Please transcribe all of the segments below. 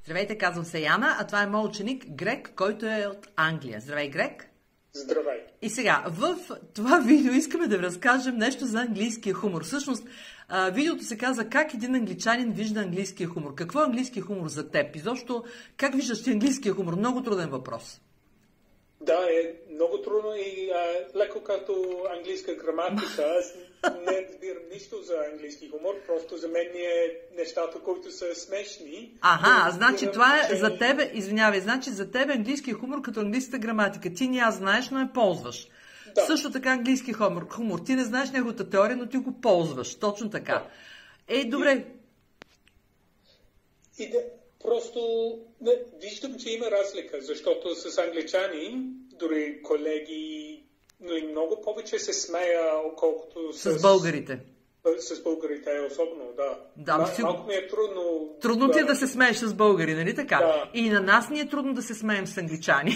Здравейте, казвам се Яна, а това е моят ученик Грег, който е от Англия. Здравей, Грег! Здравей! И сега, в това видео искаме да ви разкажем нещо за английския хумор. Всъщност, видеото се казва как един англичанин вижда английския хумор. Какво е английския хумор за теб? Изобщо, как виждаш ти английския хумор? Много труден въпрос. Да, е много трудно и леко като английска граматика. Аз не разбирам нищо за английски хумор, просто за мен е нещата, които са смешни. Значи това е за тебе, извинявай, значи за тебе английски хумор като английската граматика. Ти не я знаеш, но я ползваш. Да. Също така английски хумор. Ти не знаеш неговата теория, но ти го ползваш. Точно така. Да. Добре. Просто виждам, че има разлика, защото с англичани, дори колеги, но и много повече се смея, отколкото с българите. С българите особено, да. Малко ми е трудно. Трудно ти е да се смееш с българи, нали така? Да. И на нас ни е трудно да се смеем с англичани.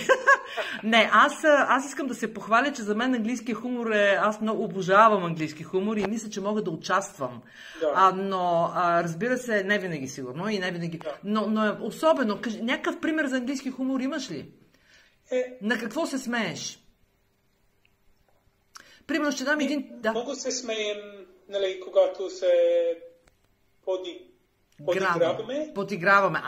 Не, аз искам да се похваля, че за мен английски хумор е... Аз много обожавам английски хумор и мисля, че мога да участвам. Да. Но, разбира се, не винаги сигурно и не винаги. Да. Но особено, някакъв пример за английски хумор имаш ли? На какво се смееш? Примерно ще дам един... Да. Много се смеем, нали, когато се подиграваме. Подиграваме.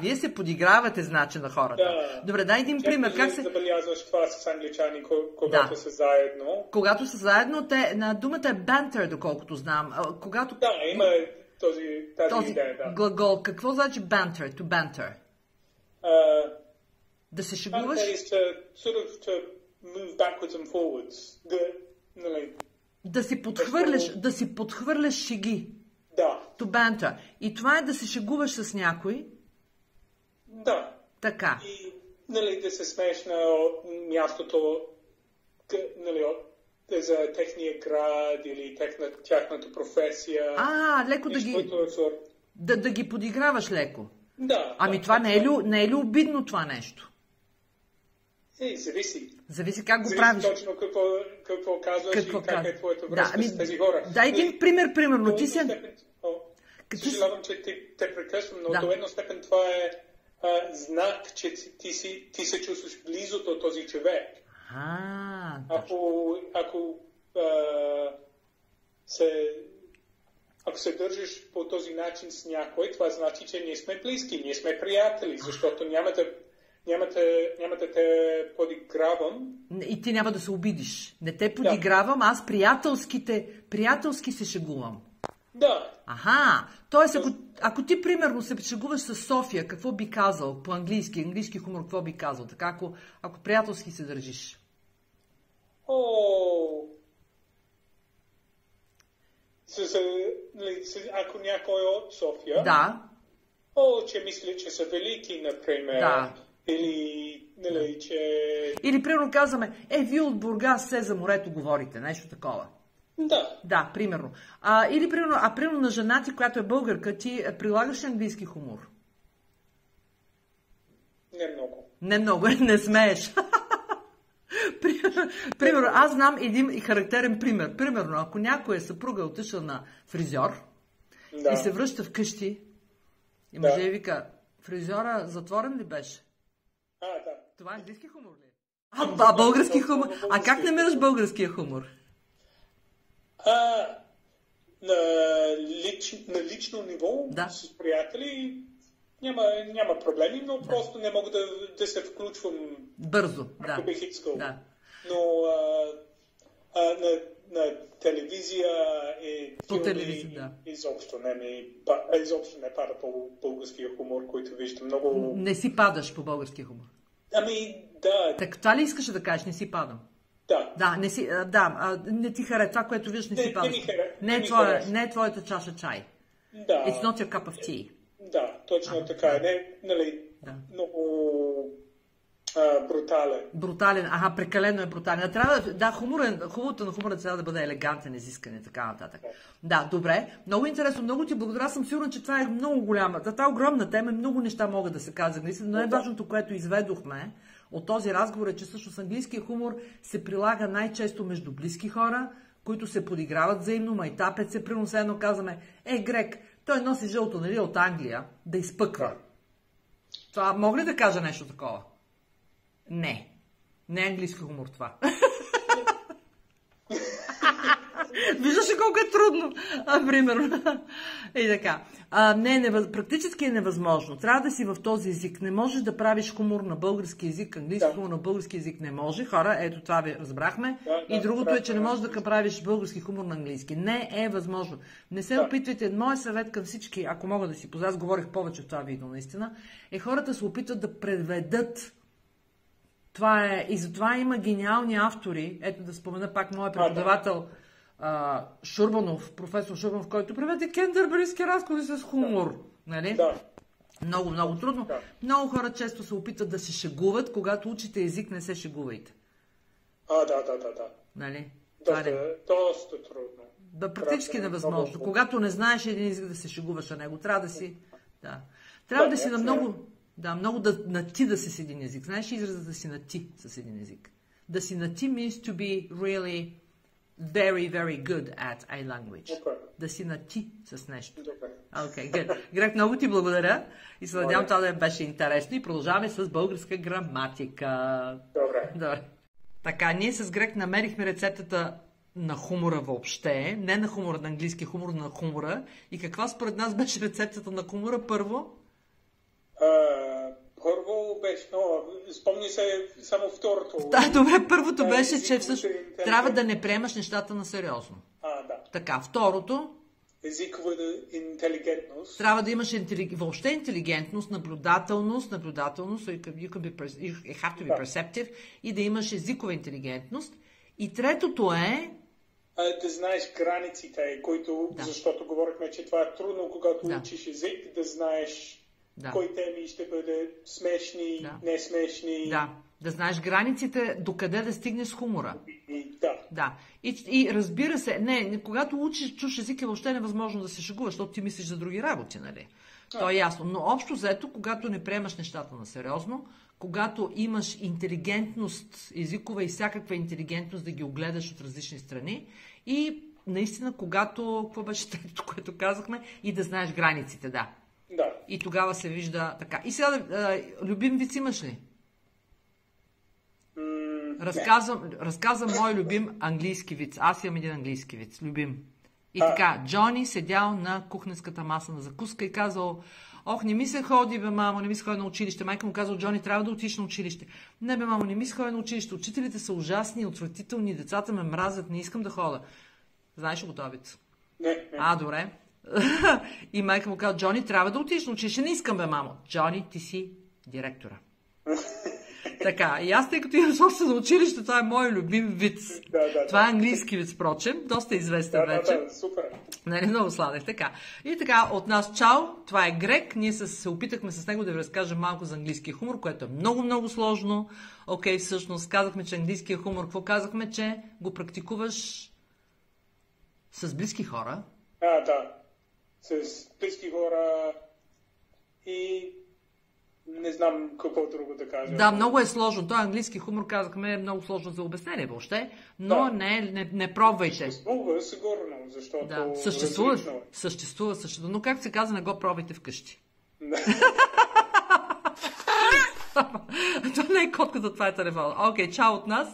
Вие се подигравате, значи, на хората. Да. Добре, дай един пример. Как се... забелязваш това с англичани, когато са заедно? Когато са заедно, на думата е banter, доколкото знам. Когато... Да, има тази идея, да. Глагол. Какво значи banter, to banter? Да се шегуваш? Banter is to move backwards and forwards. Да си подхвърляш шеги. Да. To banter. И това е да се шегуваш с някой? Да. Така. И, да се смееш на мястото, за техния град или тяхната професия. Леко да ги подиграваш леко. Да. Това не е ли обидно това нещо? Зависи. Зависи как го правиш. Точно какво казваш и как е твоята връзка с тези хора. Дай един пример, примерно. Ти си... Съжалявам, че те прекъсвам, но до една степен това е знак, че ти се чувстваш близо до този човек. Ако се държиш по този начин с някой, това значи, че ние сме близки, ние сме приятели, защото няма да те подигравам. И ти няма да се обидиш. Не те подигравам, аз приятелски се шегувам. Да. Тоест, ако ти примерно се шегуваш с София, какво би казал по английски хумор, какво би казал? Така, ако приятелски се държиш. Ако някой от София. Да. Че мисли, че са велики, например. Да. Или, че... Или, примерно, казваме, вие от Бургас се за морето говорите, нещо такова. Да. Да, примерно. Или, примерно, на жена ти, която е българка, ти прилагаш английски хумор? Не много. Не смееш. Примерно, аз знам един характерен пример. Примерно, ако някоя съпруга е отишла на фризьор и се връща вкъщи и мъже вика, фризьора затворен ли беше? Да. Това английски хумор ли е? Български хумор. Как намираш българския хумор? На лично ниво с приятели няма проблеми, но просто не мога да се включвам бързо, ако бих искал. Да. Но на телевизия и филми изобщо не пада по българския хумор, който виждам много... Не си падаш по българския хумор? Да. Так, това ли искаш да кажеш? Не си падам? Да. Не ти харесва. Това, което виждаш, не си падаш. Не е твоята чаша чай. Да. It's not your cup of tea. Да, точно така. Много брутален. Прекалено е брутален. Хубавото на хумора трябва да бъде елегантен, изискан и така нататък. Да, добре. Много интересно, много ти благодаря. Съм сигурна, че това е много голяма. Тази огромна тема, много неща могат да се казват. Но най-важното, което изведохме от този разговор е, че всъщност английския хумор се прилага най-често между близки хора, които се подиграват взаимно, майтапят се. Примерно едно казваме, Грег, той носи жълто, нали, от Англия, да изпъква. Това мога ли да кажа нещо такова? Не. Не е английски хумор това. Виждаш ли колко е трудно? Примерно. И така. Практически е невъзможно. Трябва да си в този език. Не можеш да правиш хумор на български език, английски хумор на български език не може. Хора, ето това ви разбрахме. И другото е, че не можеш да правиш български хумор на английски. Не е възможно. Не се опитвайте. Моят съвет към всички, ако мога да си позна, аз говорих повече в това видео, наистина, е хората се опитват да преведат. Това е. И затова има гениални автори. Ето да спомена пак моят преподавател Шурбанов, професор Шурбанов, който преведе Кентерберийски разкази с хумор. Нали? Да. Много, много трудно. Да. Много хора често се опитат да се шегуват, когато учите език, не се шегувайте. Да. Нали? Доста трудно. Да, практически невъзможно. Когато не знаеш един език да се шегуваш на него, трябва да си... Да. Трябва да си на много... Да, много на ти да си с един език. Знаеш изразът да си на ти с един език? Да си на ти means to be really very, very good at a language. Okay. Да си на ти с нещо. Окей, good. Грег, много ти благодаря и се надявам това да беше интересно и продължаваме с българска граматика. Добре. Така, ние с Грег намерихме рецептата на хумора въобще, не на хумора на английски хумор, на хумора. И каква според нас беше рецептата на хумора първо? Първо беше, спомни се само второто. Да, добре, първото беше, че всъщност трябва да не приемаш нещата на сериозно. Да. Така, второто. Езикова интелигентност. Трябва да имаш въобще интелигентност, наблюдателност, you have to be perceptive, и да имаш езикова интелигентност. И третото е... да знаеш границите, защото говорихме, че това е трудно, когато учиш език, да знаеш кои теми ще бъдат смешни, не смешни. Да знаеш границите, докъде да стигнеш с хумора. И разбира се, когато учиш чуж език е въобще невъзможно да се шегуваш, защото ти мислиш за други работи, нали? То е ясно. Но общо заето, когато не приемаш нещата на сериозно, когато имаш интелигентност езикова и всякаква интелигентност да ги огледаш от различни страни и наистина, когато, какво беше третото, което казахме, и да знаеш границите, да. И тогава се вижда така. И сега, любим виц имаш ли? Разказвам мой любим английски виц. Аз имам един английски виц, любим. И така, Джони седял на кухненската маса на закуска и казал: ох, не ми се ходи, бе, мамо, не ми се ходи на училище. Майка му казал: Джони, трябва да отидеш на училище. Не, бе, мамо, не ми се ходи на училище. Учителите са ужасни, отвратителни, децата ме мразят, не искам да хода. Знаеш ли го това виц? Не. Добре. И майка му казва: Джони, трябва да отидеш на училище. Не искам, бе, мамо. Джони, ти си директора. Така, и аз, тъй като имам собствено училище, това е мой любим виц. Това е английски виц, впрочем, доста известен вече. Супер. Нали, много сладех, така. И така, от нас чао, това е Грег. Ние се опитахме с него да ви разкажем малко за английския хумор, което е много, много сложно. Окей, всъщност, казахме, че английския хумор, какво казахме, че го практикуваш с близки хора? С близки хора и не знам какво друго да кажа. Да, много е сложно. Той английски хумор, казахме, е много сложно за обяснение въобще, но не пробвайте. Съществува, сигурно, защото съществува, но както се казва, не го пробвайте вкъщи. Това не е котката, това е телефон. Окей, чао от нас.